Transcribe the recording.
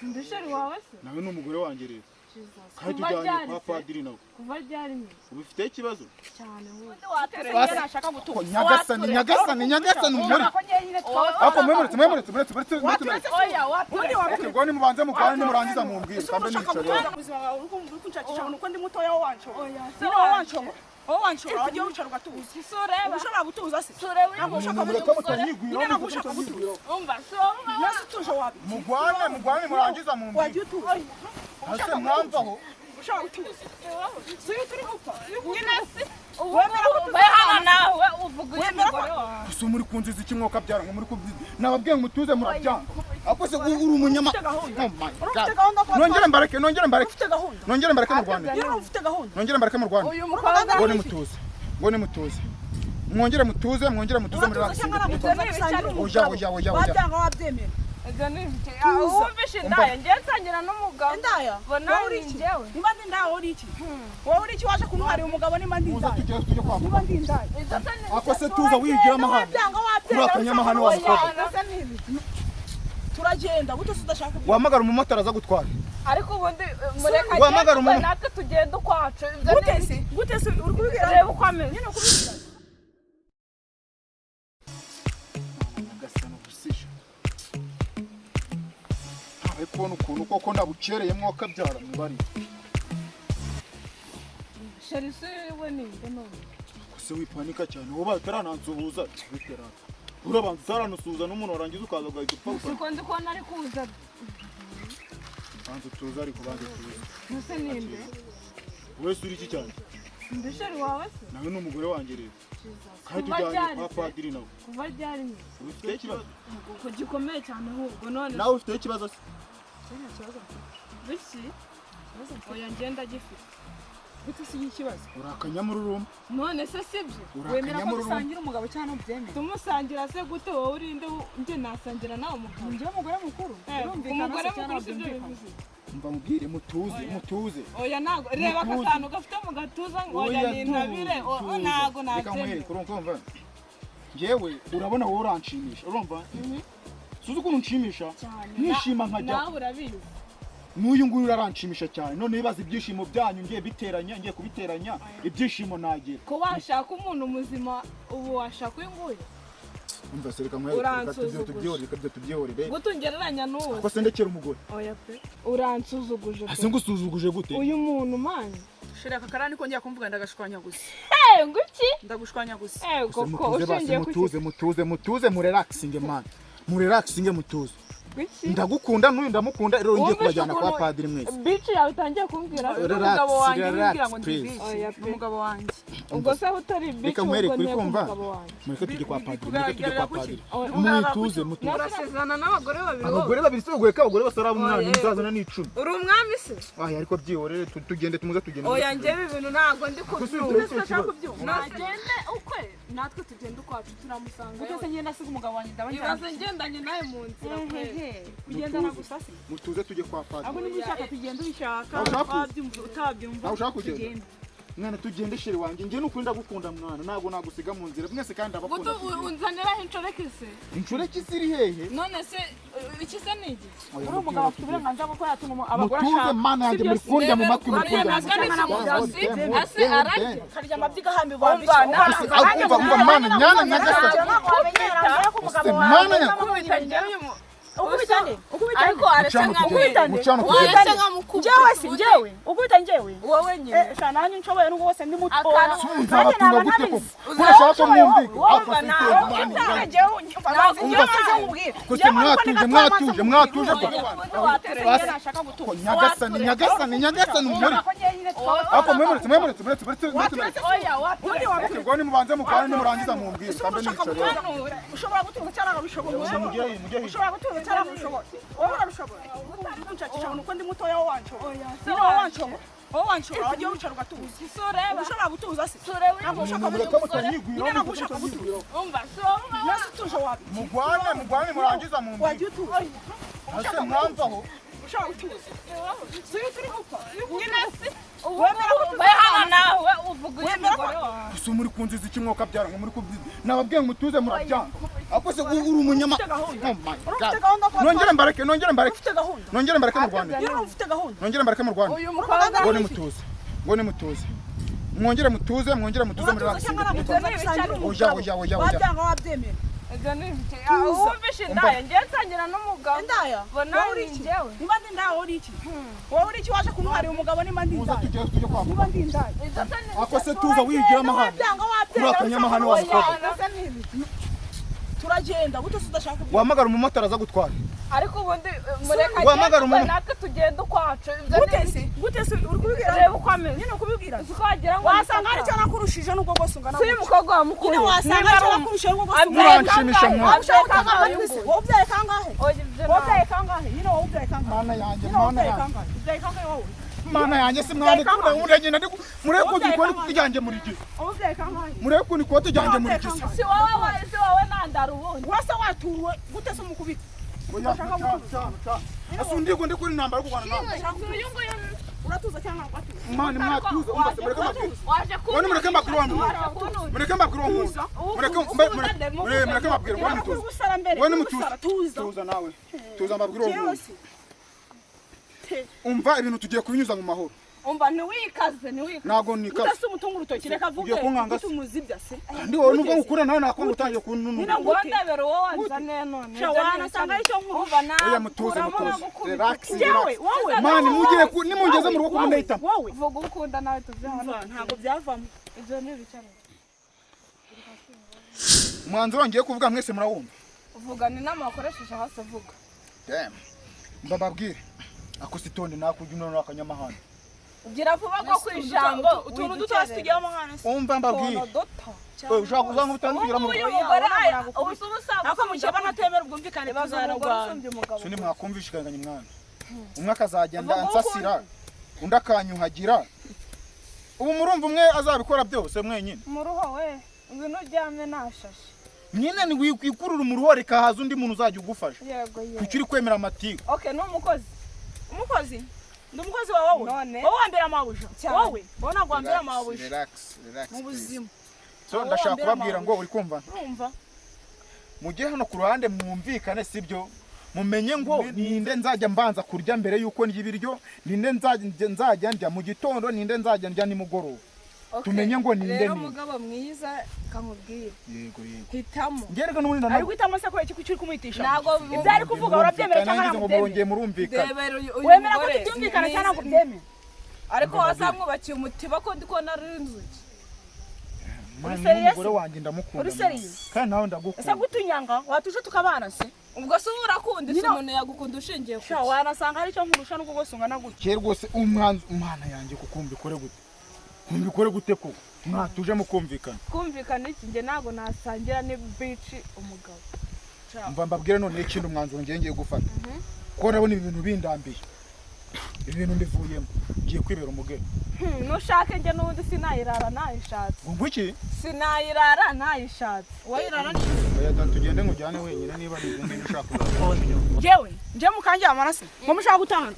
Ndesheri wawe se? Nawe n'umugore wanjye rero. Kandi tujyanye kwa padiri nawe. Kuva ryari mwe? Ubifite ikibazo? Cyane wowe. Nashaka gutuza. Nyagasani umuri. Ako mwemuretse. Oya wapi. Rwani mubanze mugane nimurangiza mumbwire kambe n'icyo. Ubuzima bwawe uri kunshakisha uko ndi mutoya wancu. Niba wancu. Wancu wagiye wicara ugatuza. Soreba. Ushobora gutuza se. Soreba. Ntabwo ushaka gutuza. Umva soreba. Nasi tuje wapi. Mugwane murangiza mumbwire. Wagiye utuza. Hase mwamvaho. Ushaka gutuza. Siri turi gupfa. Nyinasi. Wemera nawe uvuga umugore wawe. Gusa muri kunziza iki mwoka byara ngo muri kubyiza. Nababwiye mutuze murabyanga. Akose uri umunyama. Nongere mbareke mu Rwanda. Nongere mbareke mu Rwanda. Uyu mukobwa Ngone mutuze. Mwongere mutuze muri relax. Oya. Wabyanga wabyemera. Ega nibike. Wumvishe indaya ngiye nsangira n'umugabo. Indaya? Bona uri njyewe. Niba ndi indaya uri iki? Wowe uri iki waje kumuharira umugabo niba ndi indaya? Tujye kwa Niba ndi indaya. Akose tuza wigira amahane. Kurakanya amahane wa mukobwa. Turagenda gute udashaka kubyo. Wahamagara umumotari aza gutwara. Ariko ubundi mureka Wahamagara umuntu. natwe tugenda ukwacu. Gute se uri kubibwira? Reba uko ameze. Nyine kubibwira. Ariko n'ukuntu koko nabucereye mwoka byara mubari. Sharisi we ninde none? Kose wipanika cyane wowe bataranansuhuza bitera. Urabanza utaranasuhuza n'umuntu warangiza ukaza ugahita upfa. Siko ndi kubona ari kuza. Banza tuza ariko banza tuza. Ese ninde? Wese uri iki cyane? Ndesheri wawe se? Nawe n'umugore wanjye rero. Kandi tujyanye kwa padiri nawe. Kuva ryari mwe? Ubifite ikibazo? Uko gikomeye cyane ahubwo none. Nawe ufite ikibazo se? Bisi? Oya ngenda gifite. Gute se ikibazo? Urakanyamururumba. None se sibyo? Wemera ko dusangira umugabo cyane ubyemera? Tumusangira se gute wowe urinde nje nasangira nawe umugabo. Njye umugore mukuru. Umugore mukuru sibyo bivuze. Mba mubwire mutuze. Oya nago reba akantu gafite mu gatuza ngo oya nintabire. Nago nabyemera. Urumva? Ngewe urabona wowe uranshimisha. Urumva? Suzi ukuntu nshimisha? Nishima nkajya. Nawe urabizi. N'uyu nguyu uranshimisha cyane. None bibaza ibyishimo byanyu ngiye kubiteranya ibyishimo nagira. Ko washaka umuntu muzima ubu washaka uyu nguyu. Umva sereka mwereka tubyihorere. Gutungereranya n'uwo. Ko sendekera umugore. Oya pe. Uransuzuguje. Ase ngusuzuguje gute? Uyu muntu manje. Shiraka karani ko ngiye kumvuga ndagashwanya gusa. Nguki? Ndagushwanya gusa. Koko ushingiye ku mutuze murelaxinge man. Murelaxinge mutuze. Ndagukunda n'uyu ndamukunda rero ngiye kubajyana kwa padiri mwese. Bitch yawe utangiye kumbwira umugabo wanjye umbwira ngo ndi umugabo wanjye. Ubwo se utari bitch ubwo ne umugabo wanjye. Mureke tujye kwa padiri. Mutuze. Urasezerana n'abagore babiri. Abagore babiri se ugoye ka abagore basara umunani muzazana n'icumi. Uri umwami se? Ariko byihorere tugende tumuze tugende. Oya njyewe ibintu ntago ndi kubyumva. Nagende ukwe natwe tugende ukwacu turamusanga. Gute ngenda asiga umugabo wanjye ndabanje. Ibaze ngendanye nawe mu nzira pe. Kugenda nagusase. Mutuze tujye kwa padiri. Abo nibishaka tugenda ubishaka. Utabyumva. Ushaka kugenda. Mwana tugende sheri wanjye ngiye n'ukuri ndagukunda mwana ntago nagusiga mu nzira mwese kandi abakunda. Unzanira inshoreke se? Inshoreke ziri hehe? None se iki se nigi? Uri umugabo afite uburenganzira bwo yatuma abagore ashaka. Mutuze mana yanjye muri kundya mu matwi mukundya. Ase aranje. Karya amabyiga hambi bambi. Umva mana nyana nyagasa. Mana nyana. Ariko aretse njyewe ukubita njyewe wowe nyine shana nanjye nshoboye n'ubwo wose ndi muto nzabatunga gute ko urashaka ko mwumvika mwatuje ko nyagasani umuri ako mwemuretse mubanze mukwane nimurangiza mumbwire kambe n'icyo ushobora gutunga cyangwa ubishobora ushobora gutunga cyangwa ubishobora wowe urabishobora unshakisha uko ndi mutoya wancu niba wancu wanshobora wagiye wicara ugatuza ushobora gutuza se ntabwo ushaka gutuza umva nasi tuje wapi mugwane murangiza mumbwire wagiye utuza ase mwamvaho ushobora gutuza siri turi gupfa nyine se wemera nawe uvuga umugore wawe gusa muri kunziza iki mwoka byara ngo muri kubyiza nababwiye mutuze murabyanga ako se uri umunyama ufite gahunda ko nongere mbareke ufite gahunda nongere mbareke mu Rwanda ufite gahunda nongere mbareke mu Rwanda uyu mukobwa ngone mutuze mwongere mutuze muri oya wabyanga wabyemera ibyo ni ibiki wumvishe indaya ngiye nsangira n'umugabo indaya bona uri njyewe niba ndi indaya uri iki wowe uri iki waje kumuhari umugabo niba ndi indaya tujye kwa niba ndi indaya ako se tuza wigira amahane kuri akanyamahane wa mukobwa turagenda gute udashaka wahamagara umumotari aza gutwara ariko ubundi mureka wahamagara natwe tugenda ukwacu gute se uri kubibwira reba uko ameze nyine kubibwira uko wagira ngo wasanga hari icyo nakurushije n'ubwo bwose ungana si umukobwa wa mukuru nyine wasanga hari icyo nakurushije n'ubwo bwose muranshimisha mwa wowe ubyaye kangahe nyine wowe ubyaye kangahe mana yanjye ubyaye kangahe wowe mana yanjye si mwandika uragenda mureke ko ikoti ryanjye muri gihe wowe ubyaye kangahe mureke ko ikoti ryanjye muri gihe si wowe nandara ubundi wasa waturuwe gute se umukubita asundi ko ndi kuri nambara kugwana nawe uyu nguyu uratuza cyangwa watuza mani mwatuze umva mureke makuru waje wani mureke makuru wa muntu mureke makuru wa muntu mureke mabwira wani mutuze tuza nawe tuza mabwira wa muntu umva ibintu tugiye kubinyuza mu mahoro umva ntiwikaze ntago nikaze udase umutungo urutoki reka vuge utumuzibya se ndi wowe nuva gukura nawe nako utangiye kununura ngo ndabero wowe wanzane none wana sanga icyo nkuru oya mutuze relax yewe wowe mani mugiye nimungeze mu rugo kumundahita wowe vuga ukunda nawe tuve hano ntago byavamo ibyo ni ibicaro mwanzuro ngiye kuvuga mwese murawumva uvuga ni nama wakoresheje hasi vuga damn mbababwire akositonde nakujya none akanyamahane ugira vuba ko kwijambo utuntu dutose tugiye mu mwana se umva mbabwire ushaka kuzanga utangira mu uyu mugore ubusubusanga ako mukeba natemera ubwumvikane tuzaragwana suni mwakumvishikanganye mwana umwe akazagenda ansasira undi akanyuhagira ubu murumva umwe azabikora byose mwenyine muruho we ibintu ryame nashashe nyine ni wikurura umuruho reka haza undi muntu uzajya ugufasha yego kuki kwemera amatiku okay no umukozi ndi umukozi wa wowe wowe wambera amabuja wowe bona gwambera amabuja relax mu buzima so ndashaka kubabwira ngo uri kumva urumva mujye hano ku ruhande mwumvikane sibyo mumenye ngo ninde nzajya mbanza kurya mbere yuko ndya ibiryo ninde nzajya ndya mu gitondo ninde nzajya ndya nimugoroba tumenye ngo ninde rero mugabo mwiza kamubwire yego hitamo ngerega n'ubundi nanawe ari guhitamo se ko iki kuri kumwitisha nago ibyo ari kuvuga urabyemera cyangwa ntabwo murongeye murumvikana wemera ko tutumvikana cyangwa ngo byemere ariko wasamwubakiye umutiba ko ndiko narinzuki umugore wanjye ndamukunda kandi nawe ndagukunda ese gutunyanga watuje tukabana se ubwo se urakunda isi umuntu yagukunda ushingiye ku sha wanasanga hari icyo nkurusha n'ubwo bwose ungana gutya cye rwose umwanzu umwana yanjye kukumbikore gute kumbikore gute ko mwatuje mukumvikana kumvikana iki nge nago nasangira ni bici umugabo mva mbabwire none ikintu umwanzuro ngiye gufata ko nabona ibintu bindambiye ibintu mbivuyemo ngiye kwibera umugeni nushake nge n'ubundi sinayirara nayishatse ngo iki sinayirara nayishatse wayirara ni oya tugende ngujyane wenyine niba nibyo ushaka jewe nje mukanjye amarase ngo mushaka gutanga